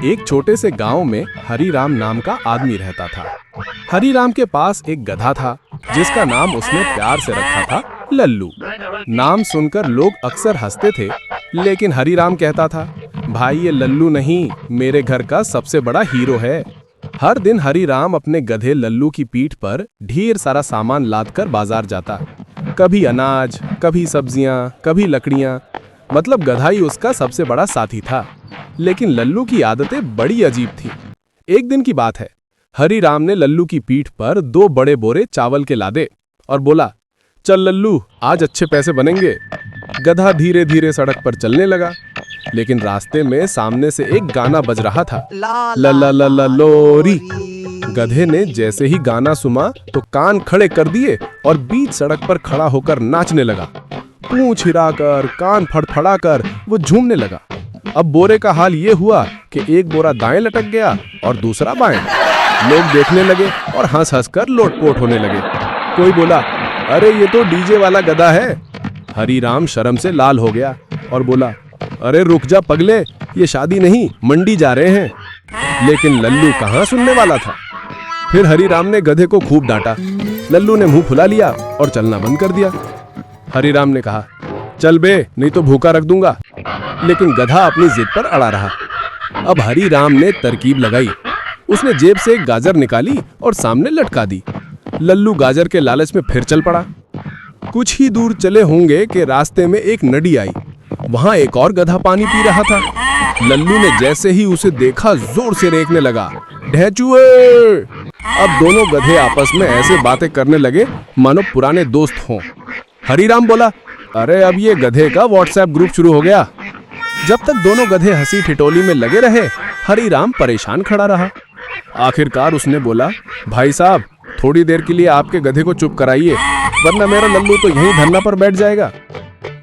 एक छोटे से गांव में हरीराम नाम का आदमी रहता था। हरीराम के पास एक गधा था जिसका नाम उसने प्यार से रखा था लल्लू। नाम सुनकर लोग अक्सर हंसते थे, लेकिन हरीराम कहता था, भाई ये लल्लू नहीं, मेरे घर का सबसे बड़ा हीरो है। हर दिन हरीराम अपने गधे लल्लू की पीठ पर ढेर सारा सामान लादकर बाजार जाता। कभी अनाज, कभी सब्जियां, कभी लकड़ियां, मतलब गधा ही उसका सबसे बड़ा साथी था। लेकिन लल्लू की आदतें बड़ी अजीब थी। एक दिन की बात है, हरीराम ने लल्लू की पीठ पर 2 बड़े बोरे चावल के लादे और बोला, चल लल्लू, आज अच्छे पैसे बनेंगे। गधा धीरे धीरे सड़क पर चलने लगा, लेकिन रास्ते में सामने से एक गाना बज रहा था, ला ला ला ला लोरी। गधे ने जैसे ही गाना सुना तो कान खड़े कर दिए और बीच सड़क पर खड़ा होकर नाचने लगा। पूंछ हिलाकर, कान फड़फड़ाकर वो झूमने लगा। अब बोरे का हाल ये हुआ कि एक बोरा दाएं लटक गया और दूसरा बाएं। लोग देखने लगे और हंस हंस कर लोटपोट होने लगे। कोई बोला, अरे ये तो डीजे वाला गधा है। हरीराम शर्म से लाल हो गया और बोला, अरे रुक जा पगले, ये शादी नहीं, मंडी जा रहे हैं। लेकिन लल्लू कहाँ सुनने वाला था। फिर हरीराम ने गधे को खूब डांटा। लल्लू ने मुंह फुला लिया और चलना बंद कर दिया। हरीराम ने कहा, चल बे, नहीं तो भूखा रख दूंगा। लेकिन गधा अपनी जिद पर अड़ा रहा। अब हरीराम ने तरकीब लगाई। उसने जेब से एक गाजर निकाली और सामने लटका दी। लल्लू गाजर के लालच में फिर चल पड़ा। कुछ ही दूर चले होंगे कि रास्ते में एक नदी आई। वहां एक और गधा पानी पी रहा था। लल्लू ने जैसे ही उसे देखा जोर से रेंकने लगा, ढेंचुए। अब दोनों गधे आपस में ऐसे बातें करने लगे मानो पुराने दोस्त हों। हरीराम बोला, अरे अब ये गधे का व्हाट्सएप ग्रुप शुरू हो गया। जब तक दोनों गधे हंसी ठिठोली में लगे रहे, हरीराम परेशान खड़ा रहा। आखिरकार उसने बोला, भाई साहब, थोड़ी देर के लिए आपके गधे को चुप कराइए, वरना मेरा लल्लू तो यहीं धरना पर बैठ जाएगा।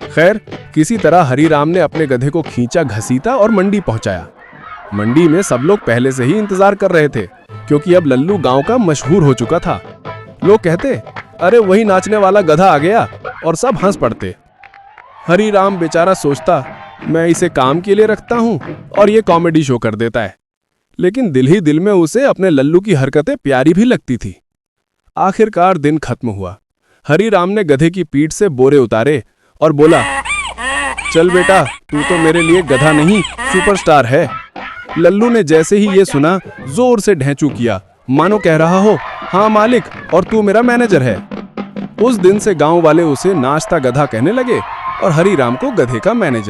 खैर, किसी तरह हरीराम ने अपने गधे को खींचा, घसीटा और मंडी पहुंचाया। मंडी में सब लोग पहले से ही इंतजार कर रहे थे, क्योंकि अब लल्लू गांव का मशहूर हो चुका था। लोग कहते, अरे वही नाचने वाला गधा आ गया, और सब हंस पड़ते। हरीराम बेचारा सोचता, मैं इसे काम के लिए रखता हूं और ये कॉमेडी शो कर देता है। लेकिन दिल ही दिल में उसे अपने लल्लू की हरकतें प्यारी भी लगती थी। आखिरकार दिन खत्म हुआ। हरीराम ने गधे की पीठ से बोरे उतारे और बोला, चल बेटा, तू तो मेरे लिए गधा नहीं, सुपरस्टार है। लल्लू ने जैसे ही ये सुना, जोर से ढेंचू किया, मानो कह रहा हो, हाँ मालिक, और तू मेरा मैनेजर है। उस दिन से गांव वाले उसे नाचता गधा कहने लगे और हरीराम को गधे का मैनेजर।